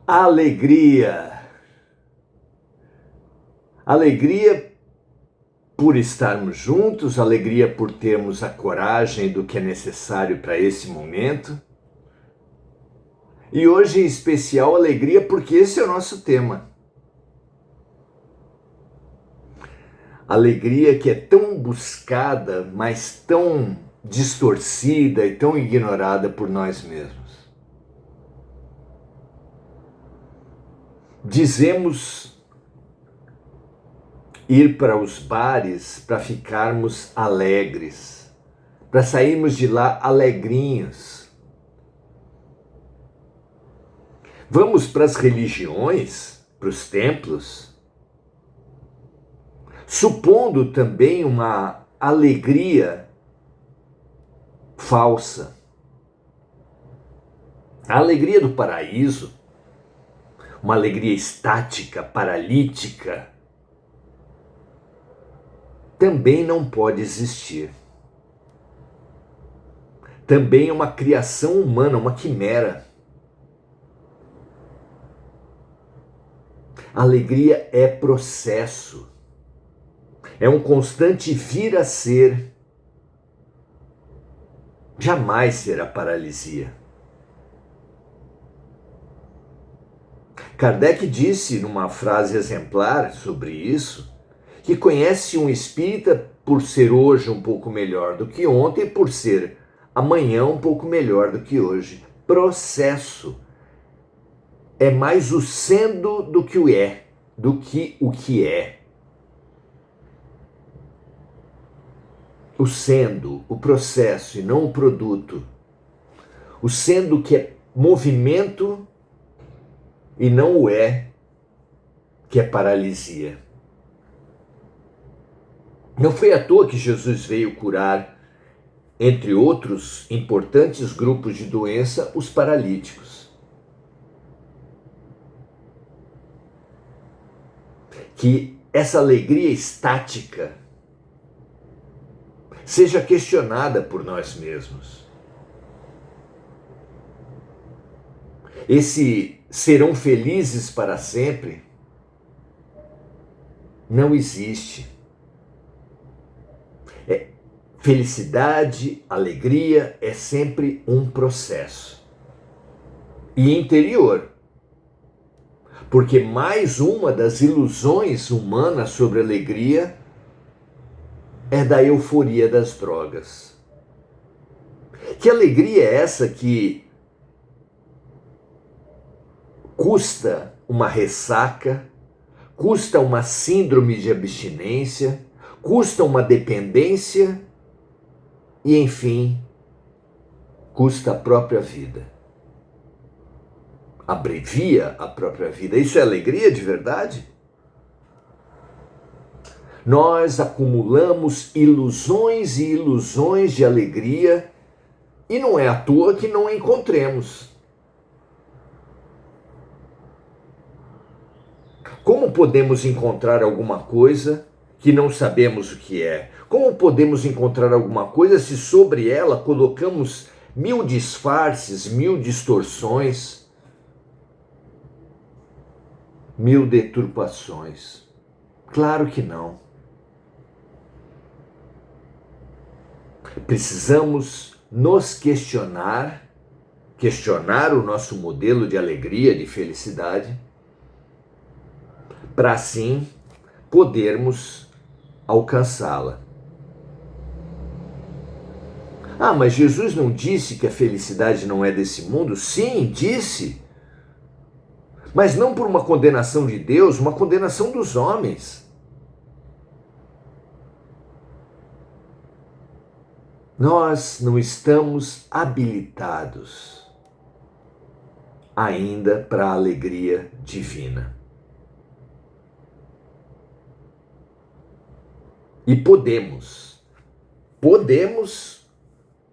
Alegria. Alegria por estarmos juntos, alegria por termos a coragem do que é necessário para esse momento. E hoje em especial alegria porque esse é o nosso tema. Alegria que é tão buscada, mas tão distorcida e tão ignorada por nós mesmos. Dizemos ir para os bares para ficarmos alegres, para sairmos de lá alegrinhos. Vamos para as religiões, para os templos, supondo também uma alegria falsa. A alegria do paraíso, uma alegria estática, paralítica, também não pode existir. Também é uma criação humana, uma quimera. A alegria é processo. É um constante vir a ser. Jamais será paralisia. Kardec disse numa frase exemplar sobre isso, que conhece um espírita por ser hoje um pouco melhor do que ontem e por ser amanhã um pouco melhor do que hoje. Processo. É mais o sendo do que o é, do que o que é. O sendo, o processo e não o produto. O sendo que é movimento e não o é, que é paralisia. Não foi à toa que Jesus veio curar, entre outros importantes grupos de doença, os paralíticos. Que essa alegria estática seja questionada por nós mesmos. Esse serão felizes para sempre não existe. Felicidade, alegria é sempre um processo. E interior. Porque mais uma das ilusões humanas sobre alegria é da euforia das drogas. Que alegria é essa que custa uma ressaca, custa uma síndrome de abstinência, custa uma dependência e, enfim, custa a própria vida. Abrevia a própria vida. Isso é alegria de verdade? Nós acumulamos ilusões e ilusões de alegria e não é à toa que não a encontremos. Como podemos encontrar alguma coisa que não sabemos o que é? Como podemos encontrar alguma coisa se sobre ela colocamos mil disfarces, mil distorções, mil deturpações? Claro que não. Precisamos nos questionar o nosso modelo de alegria, de felicidade, para assim podermos alcançá-la. Ah, mas Jesus não disse que a felicidade não é desse mundo? Sim, disse. Mas não por uma condenação de Deus, uma condenação dos homens. Nós não estamos habilitados ainda para a alegria divina. E podemos,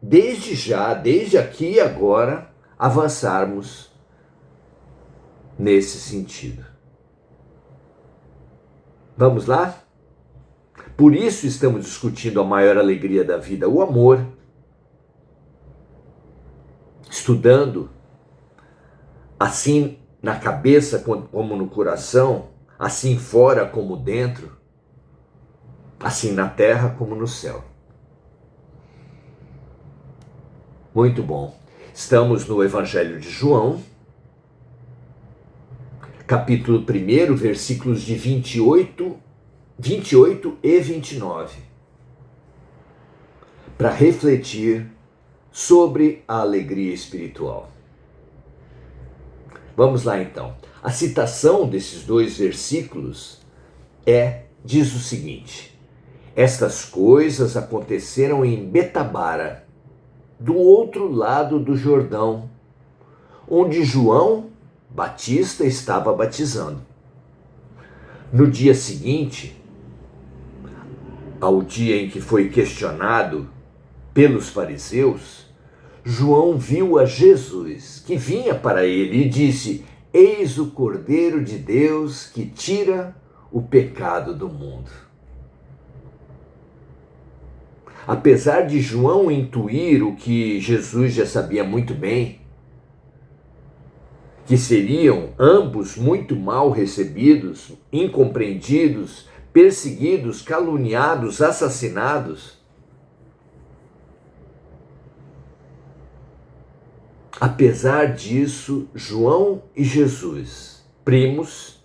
desde já, desde aqui e agora, avançarmos nesse sentido. Vamos lá? Por isso estamos discutindo a maior alegria da vida, o amor. Estudando, assim, na cabeça como no coração, assim fora como dentro, assim na terra como no céu. Muito bom. Estamos no Evangelho de João, capítulo 1, versículos de 28 e 29, para refletir sobre a alegria espiritual. Vamos lá então. A citação desses dois versículos diz o seguinte: estas coisas aconteceram em Betabara, do outro lado do Jordão, onde João Batista estava batizando. No dia seguinte, ao dia em que foi questionado pelos fariseus, João viu a Jesus, que vinha para ele, e disse: eis o Cordeiro de Deus que tira o pecado do mundo. Apesar de João intuir o que Jesus já sabia muito bem, que seriam ambos muito mal recebidos, incompreendidos, perseguidos, caluniados, assassinados, apesar disso, João e Jesus, primos,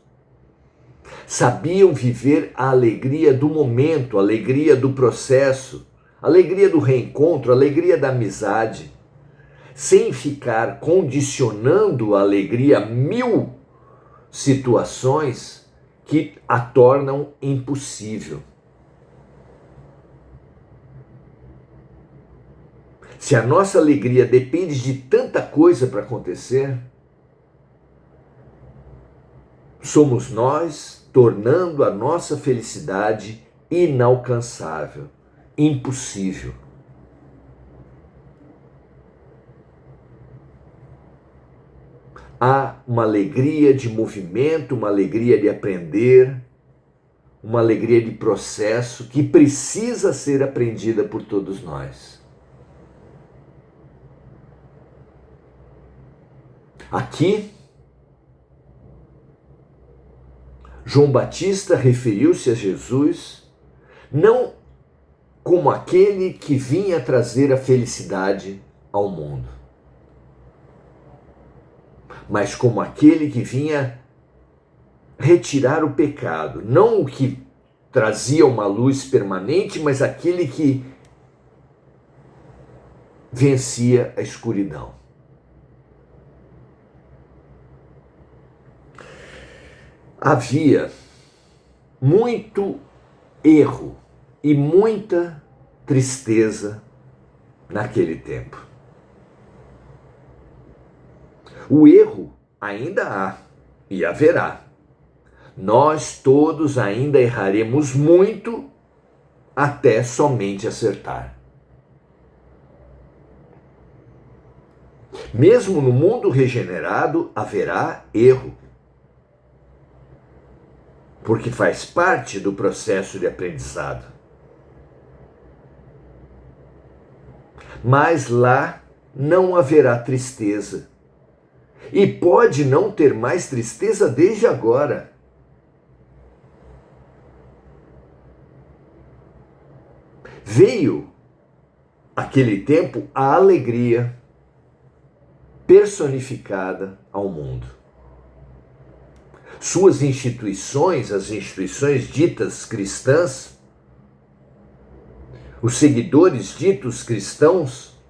sabiam viver a alegria do momento, a alegria do processo, a alegria do reencontro, a alegria da amizade, sem ficar condicionando a alegria a 1000 situações que a tornam impossível. Se a nossa alegria depende de tanta coisa para acontecer, somos nós tornando a nossa felicidade inalcançável, impossível. Há uma alegria de movimento, uma alegria de aprender, uma alegria de processo que precisa ser aprendida por todos nós. Aqui, João Batista referiu-se a Jesus não como aquele que vinha trazer a felicidade ao mundo, mas como aquele que vinha retirar o pecado, não o que trazia uma luz permanente, mas aquele que vencia a escuridão. Havia muito erro e muita tristeza naquele tempo. O erro ainda há e haverá. Nós todos ainda erraremos muito até somente acertar. Mesmo no mundo regenerado haverá erro, porque faz parte do processo de aprendizado. Mas lá não haverá tristeza. E pode não ter mais tristeza desde agora. Veio aquele tempo a alegria personificada ao mundo. Suas instituições, as instituições ditas cristãs, os seguidores ditos cristãos,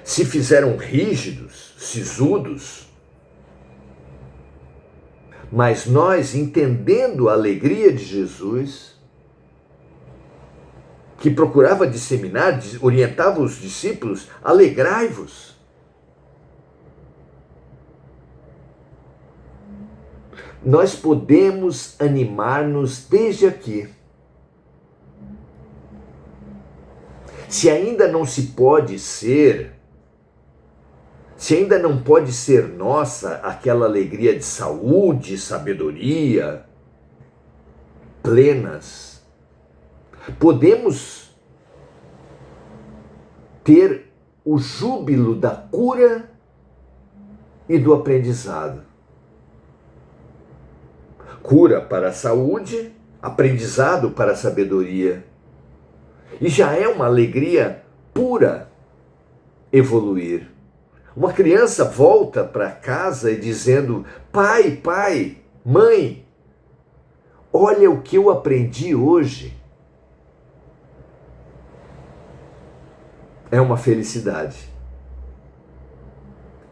se fizeram rígidos, sisudos. Mas nós, entendendo a alegria de Jesus, que procurava disseminar, orientava os discípulos: alegrai-vos. Nós podemos animar-nos desde aqui. Se ainda não pode ser nossa aquela alegria de saúde, sabedoria, plenas, podemos ter o júbilo da cura e do aprendizado. Cura para a saúde, aprendizado para a sabedoria. E já é uma alegria pura evoluir. Uma criança volta para casa e dizendo: pai, pai, mãe, olha o que eu aprendi hoje. É uma felicidade.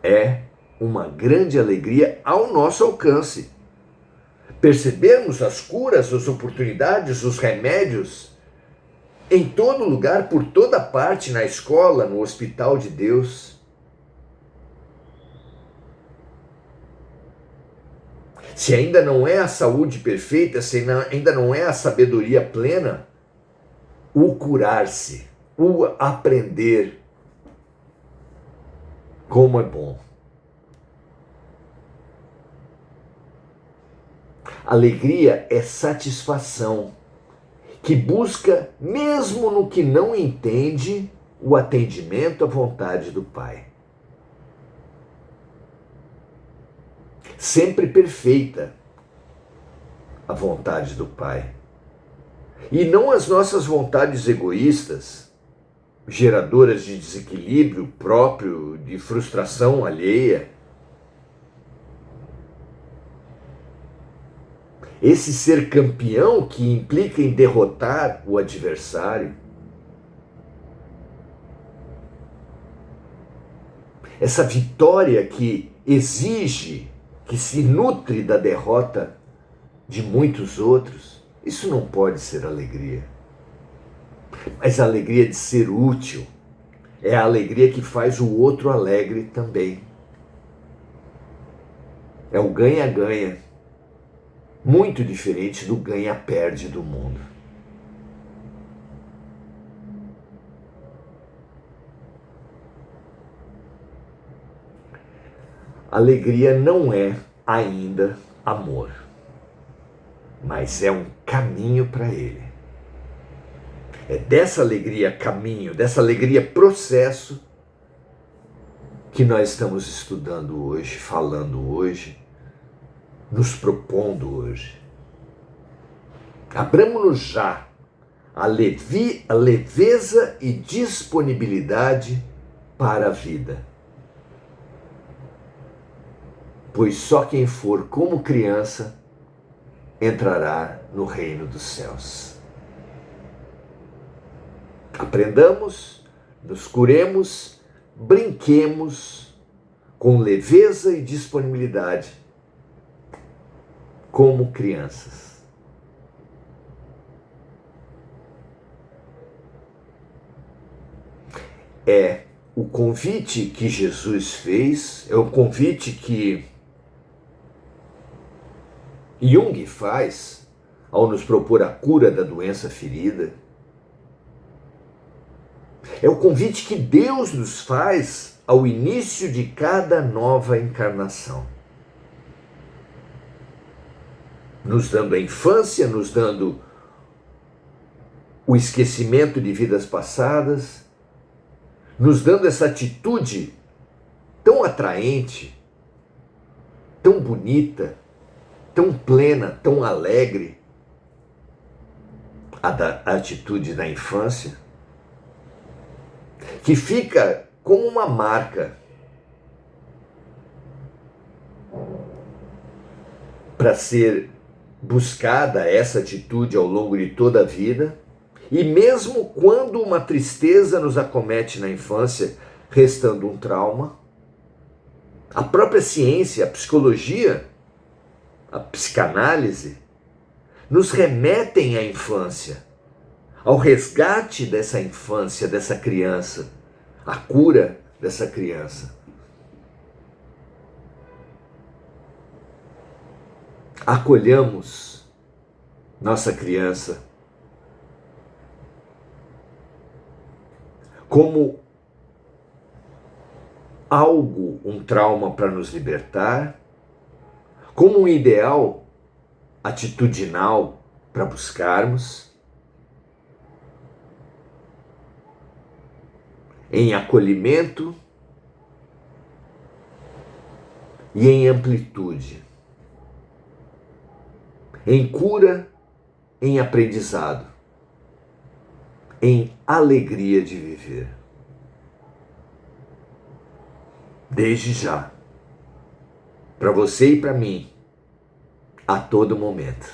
É uma grande alegria ao nosso alcance. Percebermos as curas, as oportunidades, os remédios em todo lugar, por toda parte, na escola, no hospital de Deus. Se ainda não é a saúde perfeita, se ainda não é a sabedoria plena, o curar-se, o aprender, como é bom. Alegria é satisfação, que busca, mesmo no que não entende, o atendimento à vontade do Pai. Sempre perfeita a vontade do Pai. E não as nossas vontades egoístas, geradoras de desequilíbrio próprio, de frustração alheia. Esse ser campeão que implica em derrotar o adversário. Essa vitória que exige, que se nutre da derrota de muitos outros. Isso não pode ser alegria. Mas a alegria de ser útil é a alegria que faz o outro alegre também. É o ganha-ganha. Muito diferente do ganha-perde do mundo. Alegria não é ainda amor, mas é um caminho para ele. É dessa alegria caminho, dessa alegria processo que nós estamos estudando hoje, falando hoje, nos propondo hoje. Abramos-nos já a leveza e disponibilidade para a vida. Pois só quem for como criança entrará no reino dos céus. Aprendamos, nos curemos, brinquemos com leveza e disponibilidade, como crianças. É o convite que Jesus fez, é o convite que Jung faz ao nos propor a cura da doença ferida. É o convite que Deus nos faz ao início de cada nova encarnação. Nos dando a infância, nos dando o esquecimento de vidas passadas, nos dando essa atitude tão atraente, tão bonita, tão plena, tão alegre, a atitude da infância, que fica como uma marca para ser buscada essa atitude ao longo de toda a vida, e mesmo quando uma tristeza nos acomete na infância, restando um trauma, a própria ciência, a psicologia, a psicanálise, nos remetem à infância, ao resgate dessa infância, dessa criança, à cura dessa criança. Acolhamos nossa criança como algo, um trauma para nos libertar, como um ideal atitudinal para buscarmos, em acolhimento, e em amplitude, em cura, em aprendizado, em alegria de viver. Desde já, para você e para mim, a todo momento.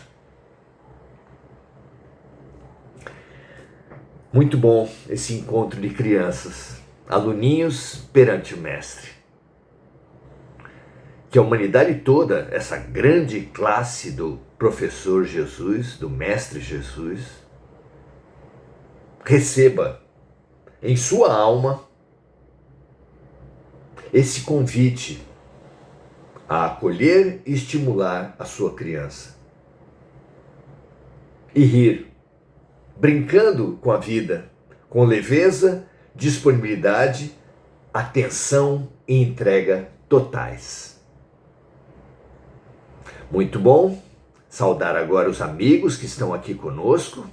Muito bom esse encontro de crianças, aluninhos perante o Mestre. Que a humanidade toda, essa grande classe do professor Jesus, do Mestre Jesus, receba em sua alma esse convite a acolher e estimular a sua criança. E rir, brincando com a vida, com leveza, disponibilidade, atenção e entrega totais. Muito bom. Saudar agora os amigos que estão aqui conosco.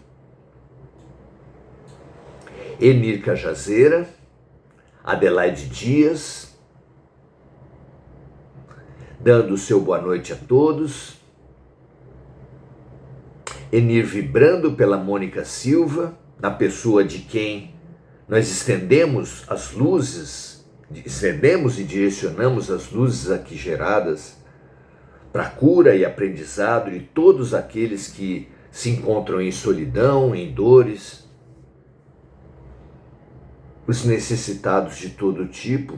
Enir Cajazeira, Adelaide Dias, dando o seu boa noite a todos. Enir vibrando pela Mônica Silva, na pessoa de quem nós estendemos as luzes, estendemos e direcionamos as luzes aqui geradas para a cura e aprendizado de todos aqueles que se encontram em solidão, em dores, os necessitados de todo tipo,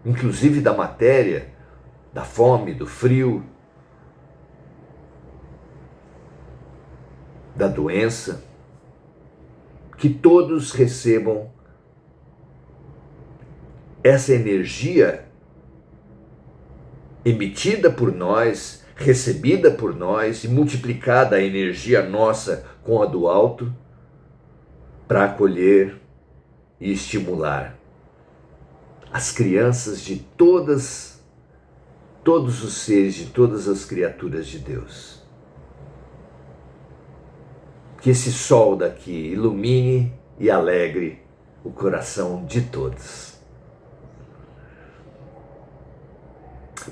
inclusive da matéria, da fome, do frio, da doença, que todos recebam essa energia emitida por nós, recebida por nós e multiplicada a energia nossa com a do alto para acolher e estimular as crianças de todos os seres, de todas as criaturas de Deus. Que esse sol daqui ilumine e alegre o coração de todos.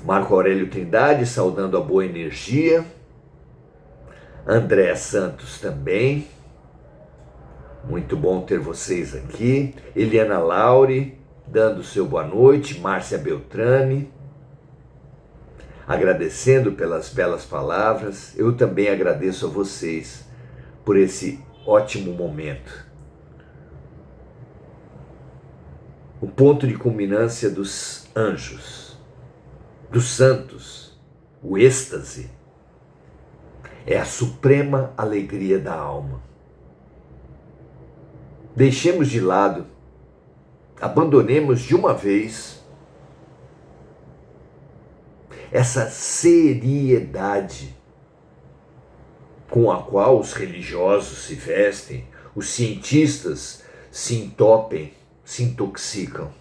Marco Aurélio Trindade saudando a boa energia. André Santos também. Muito bom ter vocês aqui. Eliana Laure dando seu boa noite. Márcia Beltrame agradecendo pelas belas palavras. Eu também agradeço a vocês por esse ótimo momento. O ponto de culminância dos anjos, dos santos, o êxtase, é a suprema alegria da alma. Deixemos de lado, abandonemos de uma vez essa seriedade com a qual os religiosos se vestem, os cientistas se entopem, se intoxicam.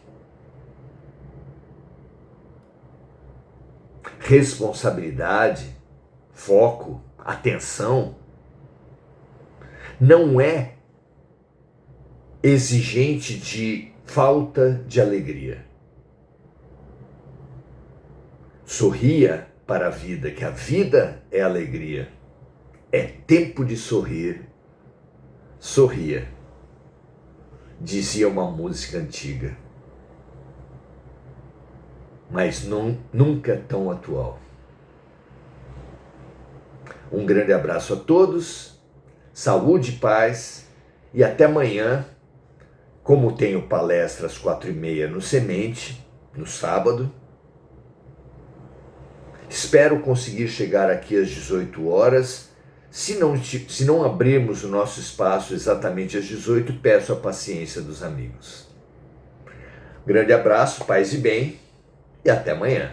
Responsabilidade, foco, atenção, não é exigente de falta de alegria. Sorria para a vida, que a vida é alegria. É tempo de sorrir. Sorria, dizia uma música antiga, mas nunca tão atual. Um grande abraço a todos, saúde e paz, e até amanhã, como tenho palestra às 4h30 no Semente, no sábado. Espero conseguir chegar aqui às 18 horas. Se não abrirmos o nosso espaço exatamente às 18, peço a paciência dos amigos. Grande abraço, paz e bem, e até amanhã.